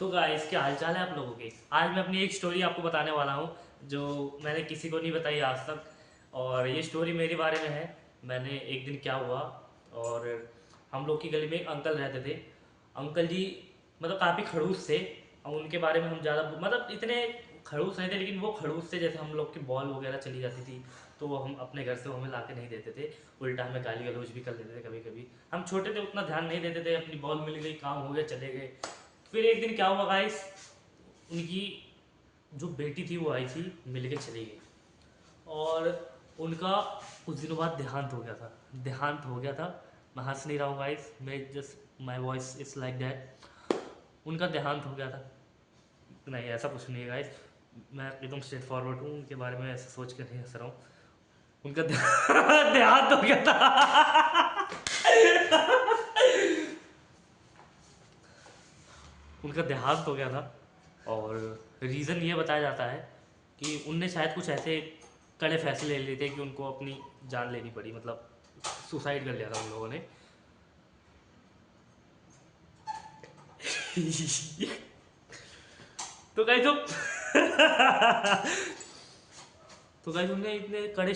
तो गाइस क्या हालचाल है आप लोगों के। आज मैं अपनी एक स्टोरी आपको बताने वाला हूँ जो मैंने किसी को नहीं बताई आज तक। और ये स्टोरी मेरे बारे में है। मैंने एक दिन क्या हुआ, और हम लोग की गली में एक अंकल रहते थे। अंकल जी मतलब काफ़ी खड़ूस थे, और उनके बारे में हम ज़्यादा मतलब इतने खड़ूस नहीं थे, लेकिन वो खड़ूस थे जैसे हम लोग की बॉल वगैरह चली जाती थी तो वो हम अपने घर से वो हमें ला के नहीं देते थे। उल्टा हमें गाली गलौज भी कर देते थे कभी कभी। हम छोटे थे, उतना ध्यान नहीं देते थे, अपनी बॉल मिल गई, काम हो गया, चले गए। फिर एक दिन क्या हुआ गाइस, उनकी जो बेटी थी वो आई थी, मिल के चली गई। और उनका कुछ दिनों बाद देहांत हो गया था। देहांत हो गया था। मैं हंस नहीं रहा हूँ गाइस, मैं just my voice is like that. उनका देहांत हो गया था। नहीं ऐसा कुछ नहीं है गाइस, मैं एकदम स्ट्रेट फॉरवर्ड हूँ, उनके बारे में ऐसा सोच कर नहीं हंस रहा हूँ। उनका देहांत हो गया था। उनका देहांत हो गया था। और रीज़न ये बताया जाता है कि उनने शायद कुछ ऐसे कड़े फैसले ले लिए थे कि उनको अपनी जान लेनी पड़ी, मतलब सुसाइड कर लिया था उन लोगों ने। तो गाइस तो गाइस उन्होंने इतने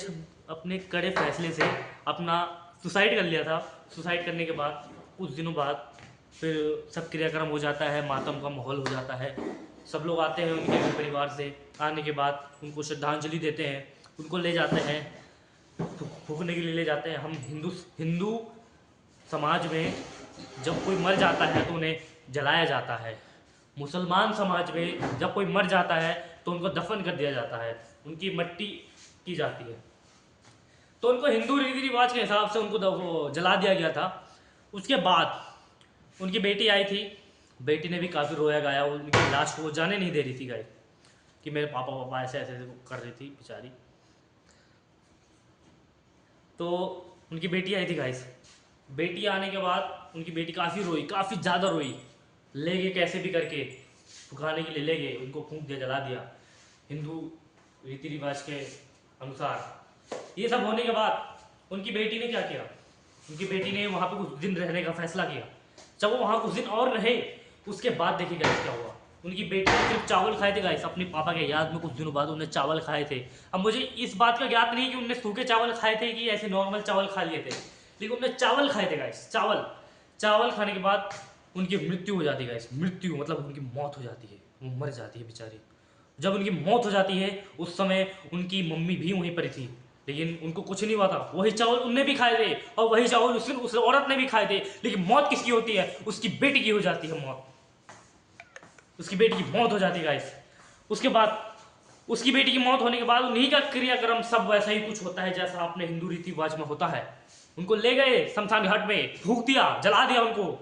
अपने कड़े फैसले से अपना सुसाइड कर लिया था। सुसाइड करने के बाद कुछ दिनों बाद फिर सब क्रियाक्रम हो जाता है, मातम का माहौल हो जाता है। सब लोग आते हैं उनके घर परिवार से। आने के बाद उनको श्रद्धांजलि देते हैं, उनको ले जाते हैं, फूकने के लिए ले जाते हैं। हम हिंदू हिंदू समाज में जब कोई मर जाता है तो उन्हें जलाया जाता है। मुसलमान समाज में जब कोई मर जाता है तो उनको दफन कर दिया जाता है, उनकी मट्टी की जाती है। तो उनको हिंदू रीति रिवाज के हिसाब से उनको वो जला दिया गया था। उसके बाद उनकी बेटी आई थी। बेटी ने भी काफ़ी रोया गाया, उनकी लाश को वो जाने नहीं दे रही थी गाय, कि मेरे पापा पापा ऐसे ऐसे कर रही थी बेचारी। तो उनकी बेटी आई थी गाइस। बेटी आने के बाद उनकी बेटी काफ़ी रोई, काफ़ी ज़्यादा रोई। ले गए कैसे भी करके, फुकाने के लिए ले गए, उनको फूंक दिया, जला दिया हिंदू रीति रिवाज के अनुसार। ये सब होने के बाद उनकी बेटी ने क्या किया, उनकी बेटी ने वहाँ पे कुछ दिन रहने का फैसला किया। जब वो वहाँ कुछ दिन और रहे, उसके बाद देखिए गाइस क्या हुआ। उनकी बेटी ने सिर्फ चावल खाए थे गाइस, अपने पापा के याद में कुछ दिनों बाद उन्हें चावल खाए थे। अब मुझे इस बात का ज्ञात नहीं कि उन्होंने सूखे चावल खाए थे कि ऐसे नॉर्मल चावल खा लिए थे, लेकिन उन्होंने चावल खाए थे गाइस, चावल। चावल खाने के बाद उनकी मृत्यु हो जाती है गाइस। मृत्यु मतलब उनकी मौत हो जाती है, वो मर जाती है बेचारी। जब उनकी मौत हो जाती है उस समय उनकी मम्मी भी वहीं पर थी, लेकिन उनको कुछ नहीं हुआ था। वही चावल उनने भी खाए थे, और वही चावल उस औरत ने भी खाए थे। लेकिन मौत किसकी होती है, उसकी बेटी की हो जाती है मौत। उसकी बेटी की मौत हो जाती है गाइस। उसके बाद उसकी बेटी की मौत होने के बाद उन्हीं का क्रियाक्रम सब वैसा ही कुछ होता है जैसा अपने हिंदू रीति रिवाज में होता है। उनको ले गए शमशान घाट में, फूंक दिया, जला दिया उनको।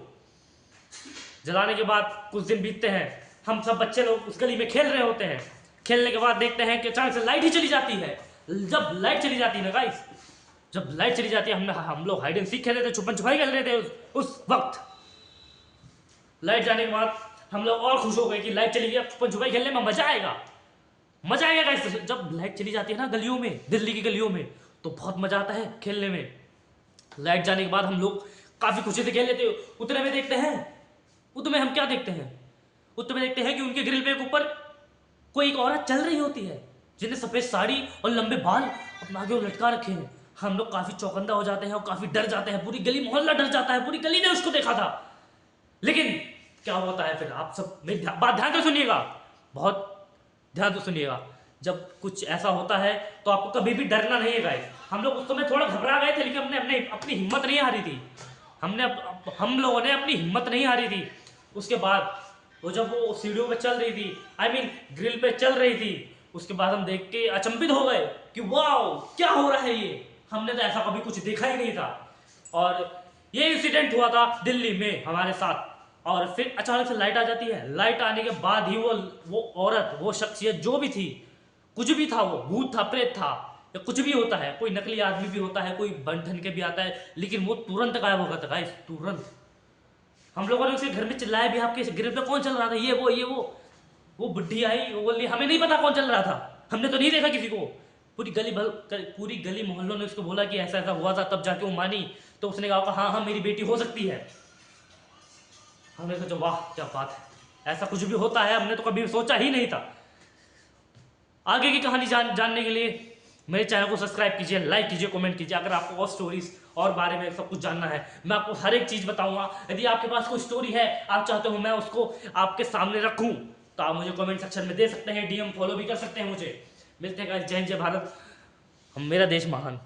जलाने के बाद कुछ दिन बीतते हैं, हम सब बच्चे लोग उस गली में खेल रहे होते हैं। खेलने के बाद देखते हैं कि अचानक से लाइट ही चली जाती है। जब लाइट चली जाती है ना गाइस, जब लाइट चली जाती है, हम लोग हाइड एंड सीक खेल रहे थे, छुपन छुपाई खेल रहे थे उस वक्त। लाइट जाने के बाद हम लोग और खुश हो गए कि लाइट चली गई, अब छुपन छुपाई खेलने में मजा आएगा। मजा आएगा गाइस। जब लाइट चली जाती है ना गलियों में, दिल्ली की गलियों में, तो बहुत मजा आता है खेलने में। लाइट जाने के बाद हम लोग काफी खुशी से खेल लेते हो। उतने में देखते हैं, उतने में हम क्या देखते हैं, उतने में देखते हैं कि उनके ग्रिल पे ऊपर कोई एक औरत चल रही होती है, जिन्हें सफेद साड़ी और लंबे बाल अपना आगे लटका रखे हैं। हम लोग काफी चौकंदा हो जाते हैं और काफी डर जाते हैं। पूरी गली मोहल्ला डर जाता है, पूरी गली ने उसको देखा था। लेकिन क्या होता है फिर, आप सब मेरी बात ध्यान से सुनिएगा, बहुत ध्यान से सुनिएगा। जब कुछ ऐसा होता है तो आपको कभी भी डरना नहीं है गाइस। हम लोग उस समय थोड़ा घबरा गए थे, लेकिन हमने अपनी हिम्मत नहीं हारी थी। हम लोगों ने अपनी हिम्मत नहीं हारी थी। उसके बाद वो जब वो सीढ़ियों पे चल रही थी, आई मीन ग्रिल पे चल रही थी, उसके बाद हम देख के अचंभित हो गए कि वाओ क्या हो रहा है ये, हमने तो ऐसा कभी कुछ देखा ही नहीं था। और ये इंसिडेंट हुआ था दिल्ली में हमारे साथ। और फिर अचानक से लाइट आ जाती है। लाइट आने के बाद ही वो औरत, वो शख्सियत जो भी थी, कुछ भी था, वो भूत था, प्रेत था, या कुछ भी होता है, कोई नकली आदमी भी होता है, कोई बन ठन के भी आता है, लेकिन वो तुरंत गायब हो गया था गाइस, तुरंत। हम लोगों ने उसके घर में चिल्लाया भी, आपके ग्रिल पे कौन चल रहा था, ये वो बुढ़ी आई, वो बोली हमें नहीं पता कौन चल रहा था, हमने तो नहीं देखा किसी को। पूरी गली मोहल्लों ने उसको बोला कि ऐसा ऐसा हुआ था, तब जाके वो मानी। तो उसने कहा हाँ हाँ मेरी बेटी हो सकती है। हमने सोचा वाह क्या बात है, ऐसा कुछ भी होता है हमने तो कभी सोचा ही नहीं था। आगे की कहानी जानने के लिए मेरे चैनल को सब्सक्राइब कीजिए, लाइक कीजिए, कमेंट कीजिए। अगर आपको और स्टोरीज और बारे में सब कुछ जानना है, मैं आपको हर एक चीज़ बताऊंगा। यदि आपके पास कोई स्टोरी है, आप चाहते हो मैं उसको आपके सामने रखूं, तो आप मुझे कमेंट सेक्शन में दे सकते हैं, DM फॉलो भी कर सकते हैं मुझे। मिलते हैं गाइस, जय हिंद, जय भारत, हम मेरा देश महान।